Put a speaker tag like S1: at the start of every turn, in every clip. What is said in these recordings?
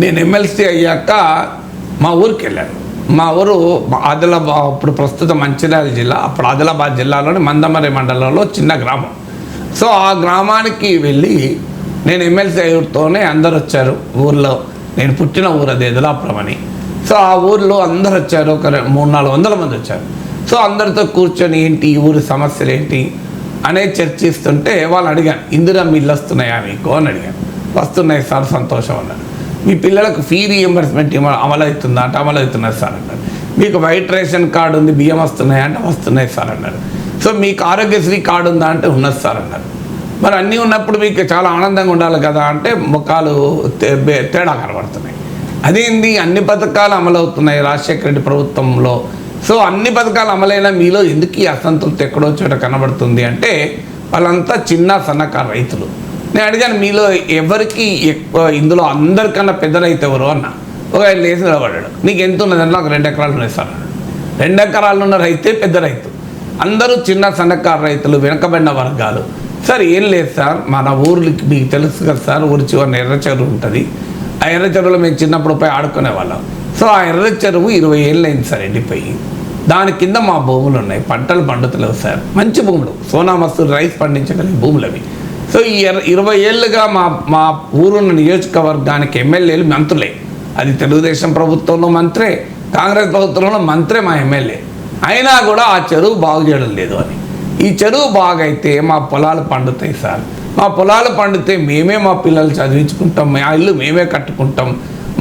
S1: నేను ఎమ్మెల్సీ అయ్యాక మా ఊరికి వెళ్ళాను. మా ఊరు ఆదిలాబాద్, ఇప్పుడు ప్రస్తుతం మంచిర్యాల జిల్లా, అప్పుడు ఆదిలాబాద్ జిల్లాలోని మందమరి మండలంలో చిన్న గ్రామం. సో ఆ గ్రామానికి వెళ్ళి నేను ఎమ్మెల్సీ అయ్యతోనే అందరు వచ్చారు. ఊర్లో నేను పుట్టిన ఊరు అది ఎదలాపురం అని. సో ఆ ఊర్లో అందరు వచ్చారు, ఒక 300-400 మంది వచ్చారు. సో అందరితో కూర్చొని ఏంటి ఈ ఊరి సమస్యలు ఏంటి అనేది చర్చిస్తుంటే వాళ్ళు అడిగాను, ఇందిరమ్మ ఇల్లు వస్తున్నాయా మీకు అని అడిగాను. వస్తున్నాయి సార్, సంతోషం అన్నారు. మీ పిల్లలకు ఫీ రీఎంబర్స్మెంట్ అమలు అవుతుందా అంటే అమలు అవుతున్నారు సార్ అన్నారు. మీకు వైట్ రేషన్ కార్డు ఉంది, బియ్యం వస్తున్నాయా అంటే వస్తున్నాయి సార్ అన్నారు. సో మీకు ఆరోగ్యశ్రీ కార్డు ఉందా అంటే ఉన్నది సార్ అన్నారు. మరి అన్నీ ఉన్నప్పుడు మీకు చాలా ఆనందంగా ఉండాలి కదా అంటే ముఖాలు తేడా కనబడుతున్నాయి. అదేంది అన్ని పథకాలు అమలు అవుతున్నాయి రాజశేఖర రెడ్డి ప్రభుత్వంలో, సో అన్ని పథకాలు అమలైనా మీలో ఎందుకు ఈ అసంతృప్తి ఎక్కడో చోట కనబడుతుంది అంటే వాళ్ళంతా చిన్న సన్నకారు రైతులు. నేను అడిగాను, మీలో ఎవరికి ఎక్కువ ఇందులో అందరికన్నా పెద్ద రైతు ఎవరు అన్న. ఒక ఆయన లేచి నిలబడ్డాడు, నీకు ఎంత ఉన్నదంటే నాకు 2 ఎకరాలు ఉన్నాయి సార్ అన్నాడు. 2 ఎకరాలు ఉన్న రైతే పెద్ద రైతు, అందరూ చిన్న సన్నకారు రైతులు, వెనకబడిన వర్గాలు. సార్ ఏం లేదు సార్, మన ఊర్లకి మీకు తెలుసు కదా సార్, ఊరి చివరిన ఎర్ర చెరువు ఉంటుంది. ఆ ఎర్ర చెరువులో మేము చిన్నప్పుడు పోయి ఆడుకునే వాళ్ళం. సో ఆ ఎర్ర చెరువు 20 ఏళ్ళు అయింది సార్ ఎండిపోయి. దాని కింద మా భూములు ఉన్నాయి, పంటలు పండుతలేవు సార్, మంచి భూములు, సోనా మసూరి రైస్ పండించగలిగే భూములు అవి. సో ఈ 20 ఏళ్ళుగా మా ఊరున్న నియోజకవర్గానికి ఎమ్మెల్యేలు మంత్రులే. అది తెలుగుదేశం ప్రభుత్వంలో మంత్రే, కాంగ్రెస్ ప్రభుత్వంలో మంత్రే మా ఎమ్మెల్యే. అయినా కూడా ఆ చెరువు బాగు చేయడం లేదు అని. ఈ చెరువు బాగైతే మా పొలాలు పండుతాయి సార్, మా పొలాలు పండితే మేమే మా పిల్లలు చదివించుకుంటాం, మా ఇల్లు మేమే కట్టుకుంటాం,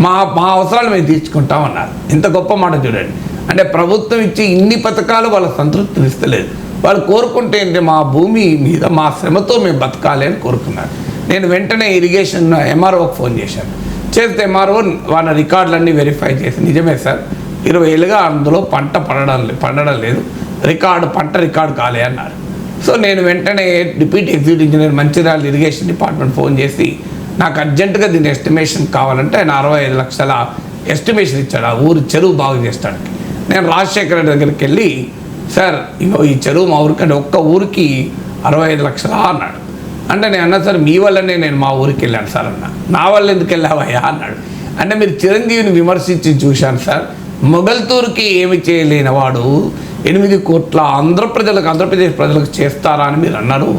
S1: మా అవసరాలు మేము తీర్చుకుంటాం అన్నారు. ఇంత గొప్ప మాట చూడండి. అంటే ప్రభుత్వం ఇచ్చి ఇన్ని పథకాలు వాళ్ళ సంతృప్తిని ఇస్తలేదు. వాళ్ళు కోరుకుంటే ఏంటి, మా భూమి మీద మా శ్రమతో మేము బతకాలి అని కోరుకున్నారు. నేను వెంటనే ఇరిగేషన్ ఎంఆర్ఓకి ఫోన్ చేశాను. చేస్తే ఎంఆర్ఓ వాళ్ళ రికార్డులన్నీ వెరిఫై చేసి, నిజమే సార్ 20 ఏళ్ళుగా అందులో పంట పండడం లేదు, పంట రికార్డు కాలే అన్నారు. సో నేను వెంటనే deputy executive engineer Mancherial irrigation department phone చేసి, నాకు అర్జెంటుగా దీని ఎస్టిమేషన్ కావాలంటే ఆయన 65 లక్షల ఎస్టిమేషన్ ఇచ్చాడు ఆ ఊరు చెరువు బాగు చేస్తానికి. నేను రాజశేఖర రెడ్డి దగ్గరికి వెళ్ళి, సార్ ఇగో ఈ చెరువు మా ఊరికంటే ఒక్క ఊరికి 65 లక్షలా అన్నాడు. అంటే నేను అన్నా, సార్ మీ వల్లనే నేను మా ఊరికి వెళ్ళాను సార్ అన్న. నా వల్ల ఎందుకు వెళ్ళావయ్యా అన్నాడు. అంటే మీరు చిరంజీవిని విమర్శించి చూశాను సార్, మొగల్తూరుకి ఏమి చేయలేని వాడు 8 కోట్ల ఆంధ్రప్రదేశ్ ప్రజలకు చేస్తారా అని మీరు అన్నారు.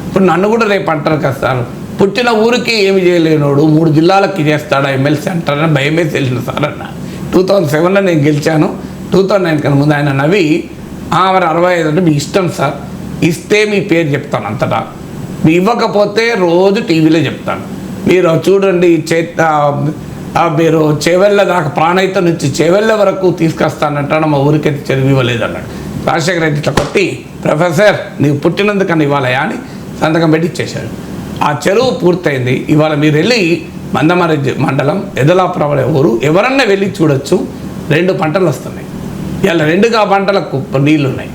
S1: ఇప్పుడు నన్ను కూడా రేపు అంటారు కదా సార్, పుట్టిన ఊరికి ఏమి చేయలేనోడు 3 జిల్లాలకి చేస్తాడా ఎమ్మెల్సీ అంటారని భయమే తెలియదు సార్ అన్న. 2007లో నేను గెలిచాను, 2009 కన్నా ముందు ఆయన నవ్వి, మరి 65 అంటే మీ ఇష్టం సార్, ఇస్తే మీ పేరు చెప్తాను అంతటా, మీ ఇవ్వకపోతే రోజు టీవీలో చెప్తాను. మీరు చూడండి, మీరు చేవెళ్ళ దాకా ప్రాణహిత నుంచి చేవెళ్ళ వరకు తీసుకొస్తానంటాను, మా ఊరికైతే చెరువు ఇవ్వలేదు అన్నాడు. రాజశేఖర రెడ్డి ఇట్లా కొట్టి, ప్రొఫెసర్ నీవు పుట్టినందుకని ఇవ్వాలయా అని సంతకం పెట్టి ఇచ్చేశాడు. ఆ చెరువు పూర్తయింది. ఇవాళ మీరు వెళ్ళి మందమరి మండలం ఎదలాపురం ఊరు ఎవరన్నా వెళ్ళి చూడొచ్చు, 2 పంటలు వస్తున్నాయి. ఇలా 2 పంటలకు నీళ్ళు ఉన్నాయి.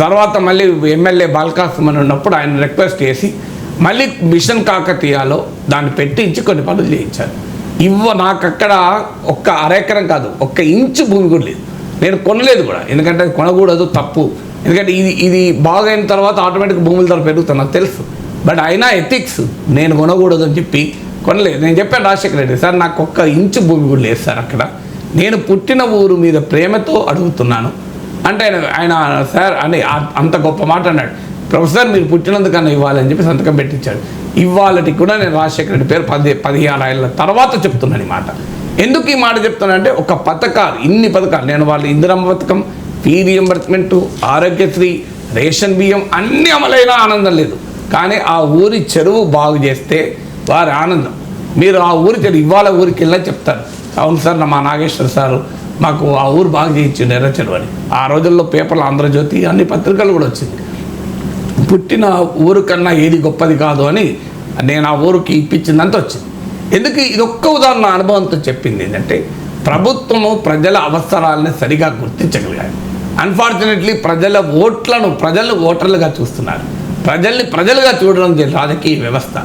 S1: తర్వాత మళ్ళీ ఎమ్మెల్యే బాల్కాసుమని ఉన్నప్పుడు ఆయన రిక్వెస్ట్ చేసి మళ్ళీ మిషన్ కాకతీయలో దాన్ని పెట్టించి కొన్ని పనులు చేయించారు. నాకు అక్కడ ఒక్క అరెకరం కాదు, 1 ఇంచు భూమి కూడా లేదు. నేను కొనలేదు కూడా, ఎందుకంటే అది కొనకూడదు, తప్పు. ఎందుకంటే ఇది బాగైన తర్వాత ఆటోమేటిక్ భూముల ధర పెరుగుతుంది నాకు తెలుసు. బట్ అయినా ఎథిక్స్, నేను కొనకూడదు అని చెప్పి కొనలేదు. నేను చెప్పాను రాజశేఖర రెడ్డి, సార్ నాకు 1 ఇంచు భూమి కూడా లేదు సార్ అక్కడ, నేను పుట్టిన ఊరు మీద ప్రేమతో అడుగుతున్నాను అంటే ఆయన సార్ అని అంత గొప్ప మాట అన్నాడు. ప్రొఫెసర్ మీరు పుట్టినందుకన్నా ఇవ్వాలని చెప్పి సంతకం పెట్టించాడు. ఇవాళకి కూడా నేను రాజశేఖర రెడ్డి పేరు 16 ఏళ్ళ తర్వాత చెప్తున్నాను ఈ మాట. ఎందుకు ఈ మాట చెప్తున్నానంటే, ఒక పథకాలు, ఇన్ని పథకాలు, నేను వాళ్ళు ఇందిరమ్మ పథకం, ఫీ రీఎంబర్స్మెంట్, ఆరోగ్యశ్రీ, రేషన్ బియ్యం అన్నీ అమలైనా ఆనందం లేదు. కానీ ఆ ఊరి చెరువు బాగు చేస్తే వారి ఆనందం. మీరు ఆ ఊరి చెరువు ఇవాళ ఊరికి వెళ్ళా చెప్తారు, అవును సార్ మా నాగేశ్వర సారు మాకు ఆ ఊరు బాగు చేయించిండు ఎర్ర చెరువు అని. ఆ రోజుల్లో పేపర్లు ఆంధ్రజ్యోతి అన్ని పత్రికలు కూడా వచ్చింది. పుట్టిన ఊరు కన్నా ఏది గొప్పది కాదు అని నేను ఆ ఊరికి ఇప్పించిందంతా వచ్చింది. ఎందుకు ఇదొక్క ఉదాహరణ అనుభవంతో చెప్పింది ఏంటంటే, ప్రభుత్వము ప్రజల అవసరాలని సరిగా గుర్తించగలిగారు. అన్ఫార్చునేట్లీ ప్రజలను ఓటర్లుగా చూస్తున్నారు. ప్రజల్ని ప్రజలుగా చూడడం రాజకీయ వ్యవస్థ.